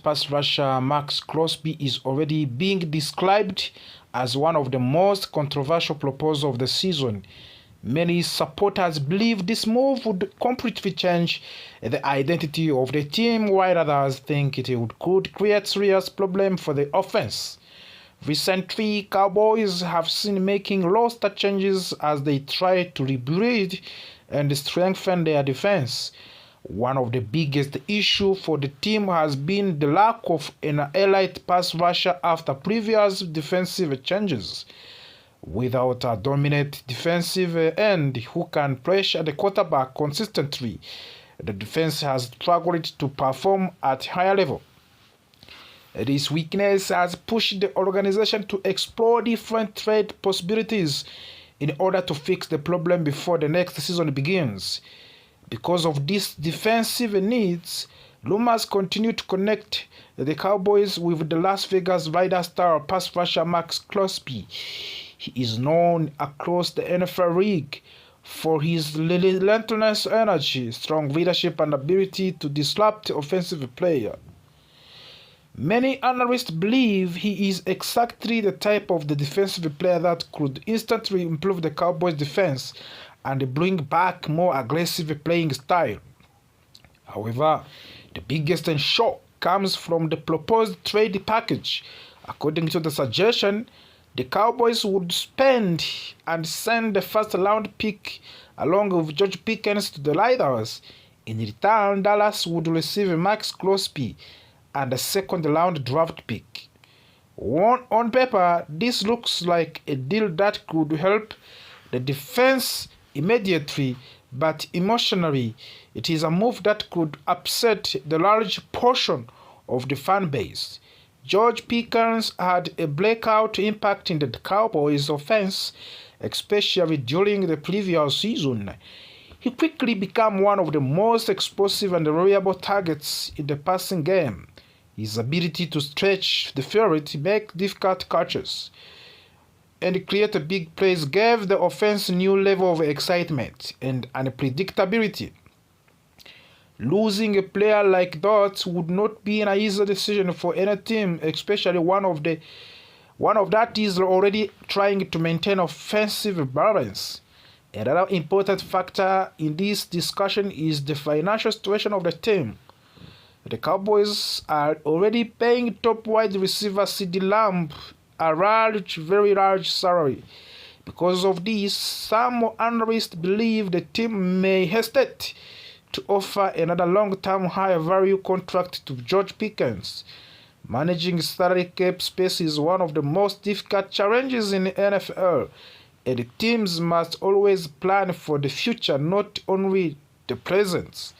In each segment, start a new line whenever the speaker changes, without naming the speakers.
pass rusher Max Crosby is already being described as one of the most controversial proposals of the season. Many supporters believe this move would completely change the identity of the team, while others think could create serious problems for the offense. Recently, Cowboys have seen making roster changes as they try to rebuild and strengthen their defense. One of the biggest issues for the team has been the lack of an elite pass rusher after previous defensive changes. Without a dominant defensive end who can pressure the quarterback consistently, the defense has struggled to perform at higher level. This weakness has pushed the organization to explore different trade possibilities in order to fix the problem before the next season begins. Because of these defensive needs, rumors continue to connect the Cowboys with the Las Vegas Raiders star pass rusher Max Crosby. He is known across the NFL league for his relentless energy, strong leadership, and ability to disrupt offensive players. Many analysts believe he is exactly the type of the defensive player that could instantly improve the Cowboys' defense and bring back more aggressive playing style. However, the biggest shock comes from the proposed trade package. According to the suggestion, the Cowboys would spend and send the first-round pick along with George Pickens to the Raiders. In return, Dallas would receive Max Crosby and a second-round draft pick. On paper, this looks like a deal that could help the defense immediately, but emotionally, it is a move that could upset the large portion of the fan base. George Pickens had a breakout impact in the Cowboys' offense, especially during the previous season. He quickly became one of the most explosive and reliable targets in the passing game. His ability to stretch the field, make difficult catches, and create big plays gave the offense a new level of excitement and unpredictability. Losing a player like that would not be an easy decision for any team, especially one of that is already trying to maintain offensive balance. Another important factor in this discussion is the financial situation of the team. The Cowboys are already paying top wide receiver CeeDee Lamb a very large salary. Because of this, some analysts believe the team may hesitate to offer another long-term high-value contract to George Pickens. Managing salary cap space is one of the most difficult challenges in the NFL, and teams must always plan for the future, not only the present.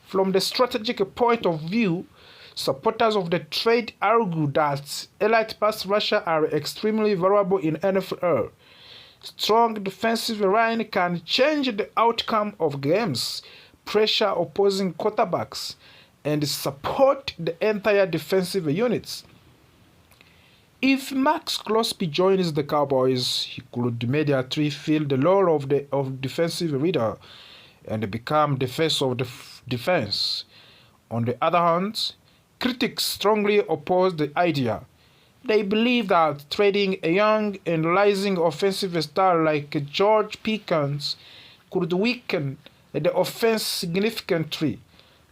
From the strategic point of view, supporters of the trade argue that elite pass rushers are extremely valuable in NFL. Strong defensive line can change the outcome of games, pressure opposing quarterbacks, and support the entire defensive units. If Max Crosby joins the Cowboys, he could immediately fill the role of defensive leader and become the face of the defense. On the other hand, critics strongly oppose the idea. They believe that trading a young and rising offensive star like George Pickens could weaken the offense significantly.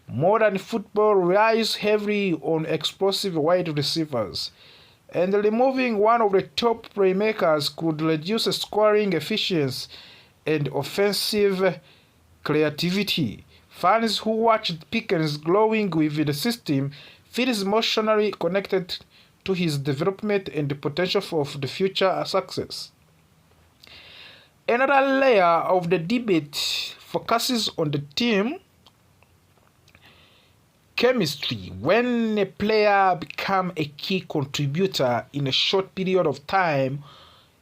Modern football relies heavily on explosive wide receivers, and removing one of the top playmakers could reduce scoring efficiency and offensive creativity. Fans who watched Pickens growing within the system feel emotionally connected to his development and the potential for the future success. Another layer of the debate focuses on the team chemistry. When a player becomes a key contributor in a short period of time,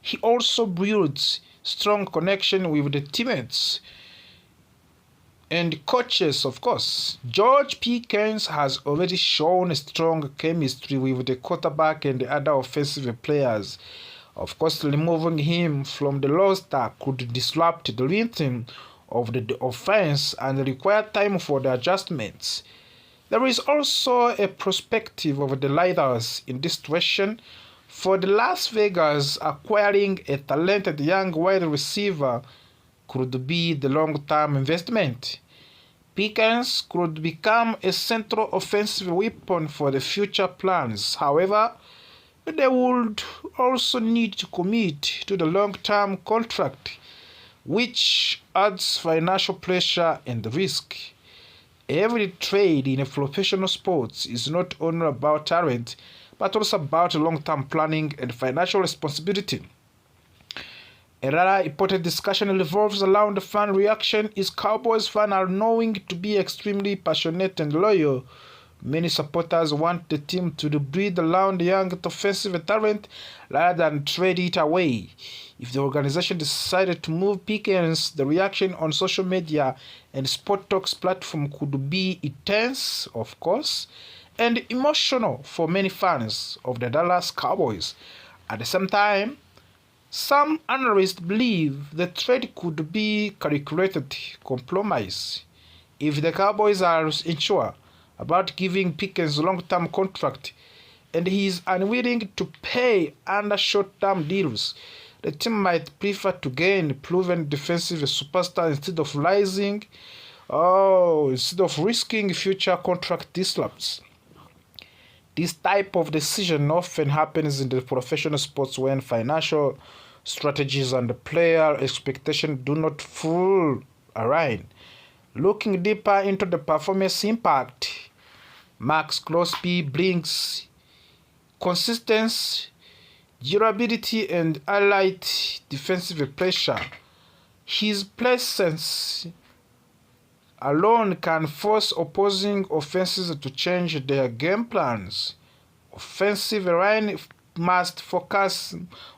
he also builds strong connection with the teammates and coaches, of course. George Pickens has already shown strong chemistry with the quarterback and the other offensive players. Of course, removing him from the roster could disrupt the rhythm of the offense and require time for the adjustments. There is also a perspective of the leaders in this situation. For the Las Vegas, acquiring a talented young wide receiver could be the long-term investment. Pickens could become a central offensive weapon for the future plans. However, they would also need to commit to the long-term contract, which adds financial pressure and risk. Every trade in a professional sports is not only about talent, but also about long-term planning and financial responsibility. Another important discussion revolves around the fan reaction. Is Cowboys fans are known to be extremely passionate and loyal. Many supporters want the team to breed around young offensive talent rather than trade it away. If the organization decided to move Pickens, the reaction on social media and Sport Talk's platform could be intense, of course, and emotional for many fans of the Dallas Cowboys. At the same time, some analysts believe the trade could be calculated compromise. If the Cowboys are unsure about giving Pickens a long-term contract and he is unwilling to pay under short-term deals, the team might prefer to gain proven defensive superstar instead of risking future contract disrupts. This type of decision often happens in the professional sports when financial strategies and player expectations do not fully align. Looking deeper into the performance impact, Max Crosby brings consistency, durability, and allied defensive pressure. His presence alone can force opposing offenses to change their game plans. Offensive line must focus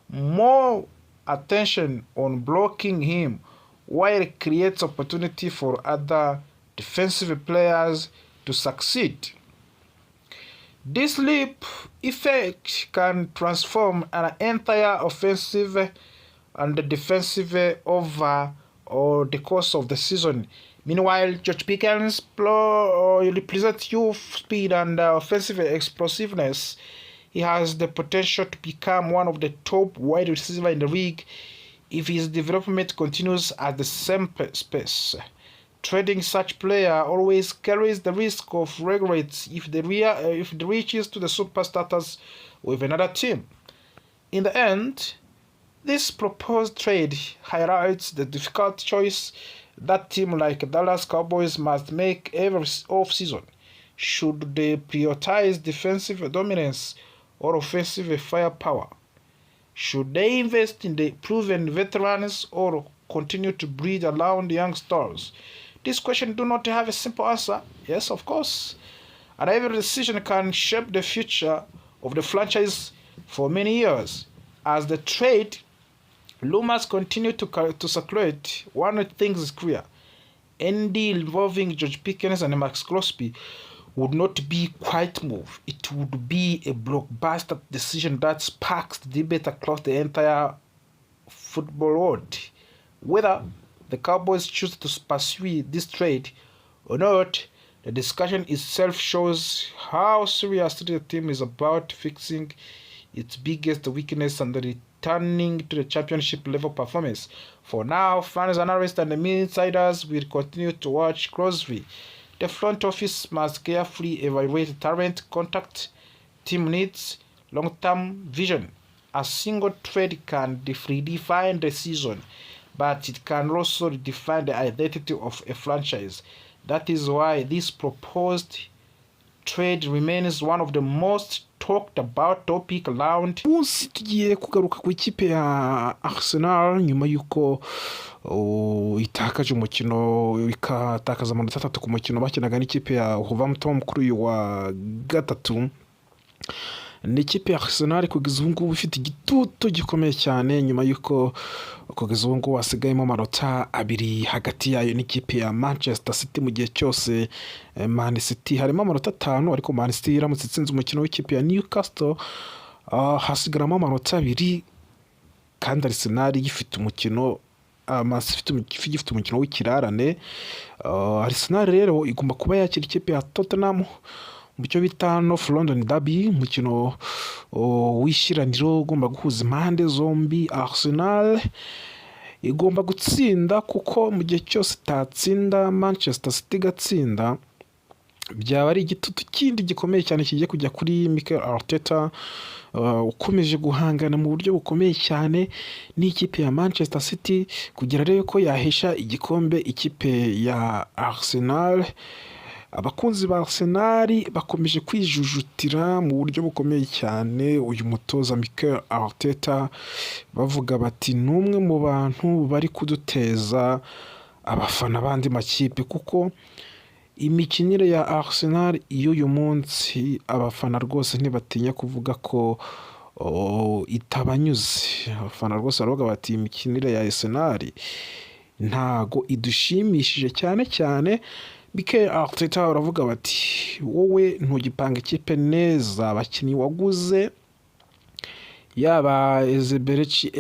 more attention on blocking him, while it creates opportunity for other defensive players to succeed. This leap effect can transform an entire offensive and defensive over the course of the season. Meanwhile, George Pickens represents youth, speed, and offensive explosiveness. He has the potential to become one of the top wide receivers in the league if his development continues at the same pace. Trading such player always carries the risk of regrets if it reaches to the super status with another team. In the end, this proposed trade highlights the difficult choice that team like Dallas Cowboys must make every offseason. Should they prioritize defensive dominance or offensive firepower? Should they invest in the proven veterans or continue to breed around young stars? This question do not have a simple answer. Yes, of course. And every decision can shape the future of the franchise for many years. As the trade rumors continue to circulate, one thing is clear. Any deal involving George Pickens and Max Crosby would not be a quiet move. It would be a blockbuster decision that sparks debate across the entire football world. Whether the Cowboys choose to pursue this trade or not, the discussion itself shows how seriously the team is about fixing its biggest weakness and returning to the championship level performance. For now, fans, analysts, and the insiders will continue to watch closely. The front office must carefully evaluate talent, contact, team needs, long-term vision. A single trade can redefine the season, but it can also redefine the identity of a franchise. That is why this proposed trade remains one of the most talked about topic around.
Munsi tugiye kugaruka ku ikipe ya Arsenal nyuma yuko itakaje umukino ikatakaza amanota 3 ku mukino bakinaga n'ikipe ya Wolverhampton kuri uyu wa gatatu. N'ikipe ya Arsenal kugeza ubu ngubu ifite igitutu gikomeye cyane nyuma yuko kugeza ubu ngubu hasigayemo amanota 2 hagati yayo n'ikipe ya Manchester City. Mu gihe cyose Man City harimo amanota 5, ariko Man City iramutse itsinze umukino w'ikipe ya Newcastle hasigaramo amanota 2, kandi Arsenal ifite umukino gifite umukino w'ikirarane. Arsenal rero igomba kuba yakira ikipe ya Tottenham mu cyo bita North London Derby, umukino w'ishyiraniro ugomba guhuza impande zombi. Arsenal igomba gutsinda kuko mu gihe cyose itatsinda Manchester City igatsinda byaba ari igitutu kindi gikomeye cyane kigiye kujya kuri Mikel Arteta, ukomeje guhangana mu buryo bukomeye cyane n'ikipe ya Manchester City kugira rero ko yahesha igikombe ikipe ya Arsenal. Abakunzi ba Arsenal bakomeje kwijujutira mu buryo bukomeye cyane uyu mutoza Mikel Arteta, bavuga bati n'umwe mu bantu bari kuduteza abafana bandi makipe, kuko imikinire ya Arsenal y'uyu munsi abafana rwose ntibatinya kuvuga ko itabanyuze. Abafana rwose baravuga bati imikinire ya Arsenal ntago idushimishije cyane cyane. Mikel Arteta baravuga bati wowe ntugipanga ikipe neza, abakinnyi waguze yaba Ezebereci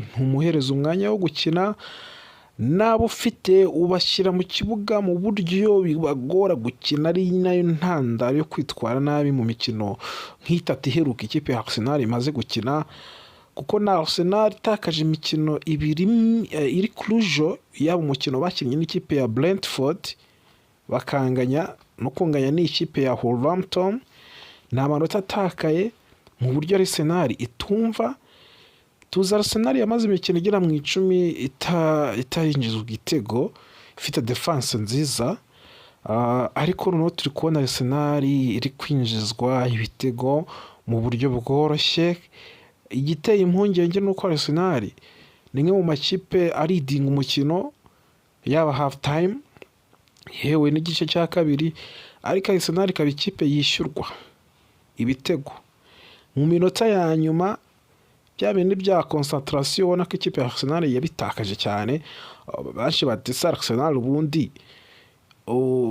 ntumuhereza umwanya wo gukina, nabo ufite ubashyira mu kibuga mu buryo bibagora gukina, ari nayo ntandaro yo kwitwara nabi mu mikino nk'itatu iheruka ikipe ya Arsenal imaze gukina. Kuko na Arsenal itakaje imikino ibiri iri kurujo, yaba umukino bakinnye n'ikipe ya Brentford bakanganya no kunganya n'ikipe ya Wolverhampton, ni amanota atakaye mu buryo Arsenal itumva. Tuzi Arsenal yamaze imikino igera mu 10 itarinjizwa igitego, ifite defense nziza, ariko noneho turi kubona Arsenal iri kwinjizwa ibitego mu buryo bworoshye. Igiteye impungenge nuko Arsenal ni imwe mu makipe aridinga umukino yaba half time yewe n'igice cya kabiri, ariko Arsenal ikaba ikipe yishyurwa ibitego mu minota ya nyuma. Bya bindi bya concentration ubona ko ikipe ya Arsenal yabitakaje cyane. Benshi batisa Arsenal ubundi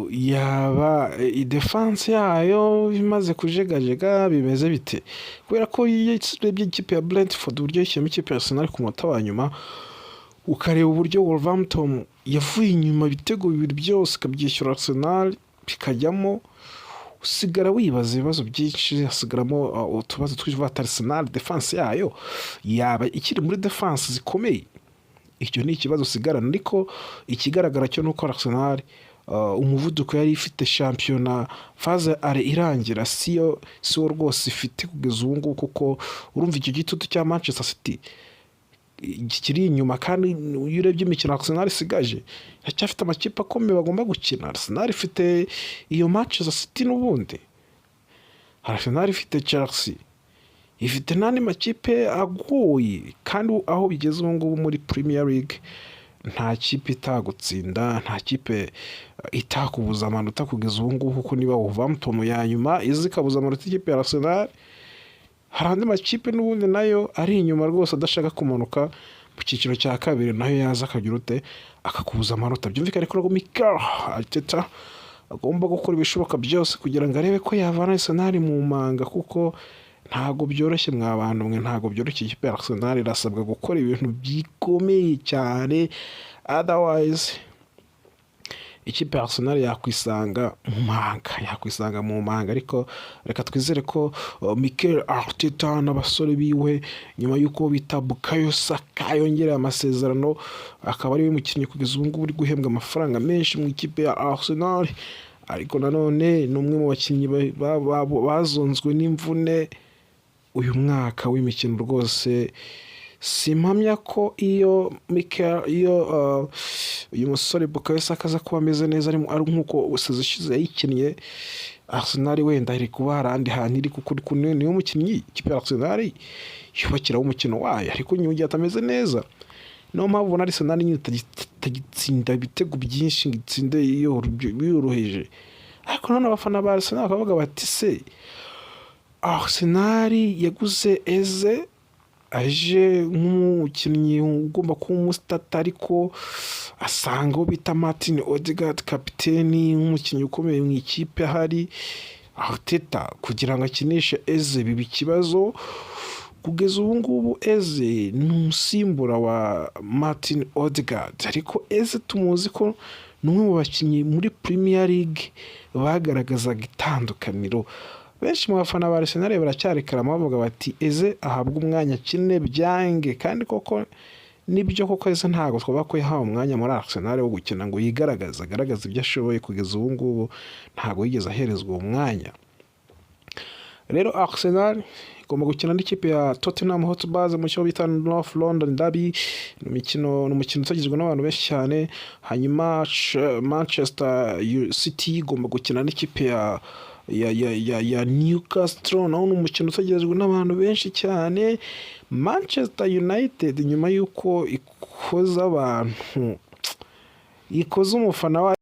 yaba defense yayo imaze kujegajega bimeze bite, kubera ko urebye ikipe ya Brentford uburyo yishyiyemo ikipe ya Arsenal ku munota wa nyuma, ukareba uburyo Wolverhampton yavuye inyuma ibitego bibiri byose ikabyishyura Arsenal bikajyamo, usigara wibaza ibibazo byinshi, hasigaramo utubazo tw'ivata Arsenal defense yayo yaba ikiri muri defense zikomeye. Icyo ni ikibazo usigarana, ariko ikigaragara cyo nuko Arsenal umuvuduko yari ifite shampiyona faze are irangira siyo rwose ifite kugeza ubu ngubu, kuko urumva icyo gitutu cya Manchester City kiri inyuma. Kandi iyo urebye imikino Arsenal isigaje iracyafite amakipe akomeye bagomba gukina. Arsenal ifite iyo Manchester City, n'ubundi Arsenal ifite Chelsea, ifite n'andi makipe agoye. Kandi aho bigeze ubu ngubu muri Premier League nta kipe itagutsinda, nta kipe itakubuza amanota kugeza ubu ngubu, kuko niba Wolverhampton ya nyuma izikabuza amanota ikipe ya Arsenal, hari andi makipe n'ubundi nayo ari inyuma rwose adashaka kumanuka mu cyiciro cya kabiri, nayo yaza akagira ute akakubuza amanota. Byumvikane ko Mikel Arteta agomba gukora ibishoboka byose kugira ngo arebe ko yavana Arsenal mu manga, kuko ntago byoroshye mwa bantu mwe, ntago byoroshye. Ikipe ya Arsenal irasabwa gukora ibintu bikomeye cyane, otherwise ikipe ya Arsenal yakwisanga mu manga. Ariko reka twizere ko Mikel Arteta n'abasore biwe nyuma y'uko bita Bukayo Saka yongereye amasezerano, akaba ari we mukinnyi kugeza ubu ngubu uri guhembwa amafaranga menshi mu ikipe ya Arsenal. Ariko nanone ni umwe mu bakinnyi bazonzwe n'imvune uyu mwaka w'imikino rwose. Simpamya ko iyo uyu musore Bukayo Saka aza kuba ameze neza ari nk'uko sezishize yayikinnye, Arsenal wenda iri kuba harandi hantu iri, kuko niyo mukinnyi ikipe ya Arsenal yubakiraho umukino wayo. Ariko nyuma igihe atameze neza, niyo mpamvu ubona Arsenal nyine itagitsinda ibitego byinshi ngo itsinde yoroheje. Ariko none abafana ba Arsenal bakavuga bati se Arsenal yaguze Eze aje nk'umukinnyi ugomba kuba umusitata, ariko asanga uwo bita Martin Odegaard kapiteni nk'umukinnyi ukomeye mu ikipe ahari. Arteta kugira ngo akinishe Eze biba ikibazo, kugeza ubu ngubu Eze ni umusimbura wa Martin Odegaard, ariko Eze tumuzi ko ni umwe mu bakinnyi muri Premier League bagaragazaga itandukaniro. Benshi mu bafana ba Arsenal baracyarekarama bavuga bati Eze ahabwa umwanya akine byange, kandi koko nibyo koko Eze ntabwo twaba ko yahawe umwanya muri Arsenal wo gukina ngo agaragaza ibyo ashoboye. Kugeza ubu ngubu ntabwo yigeze aherezwa uwo mwanya. Rero Arsenal igomba gukina n'ikipe ya Tottenham Hotspur mu cyo bita North London Derby. Ni umukino utagizwe n'abantu benshi cyane. Hanyuma Manchester City igomba gukina n'ikipe ya Newcastle, naho ni umukino utagizwe n'abantu benshi cyane. Manchester United nyuma y'uko ikoze umufana wa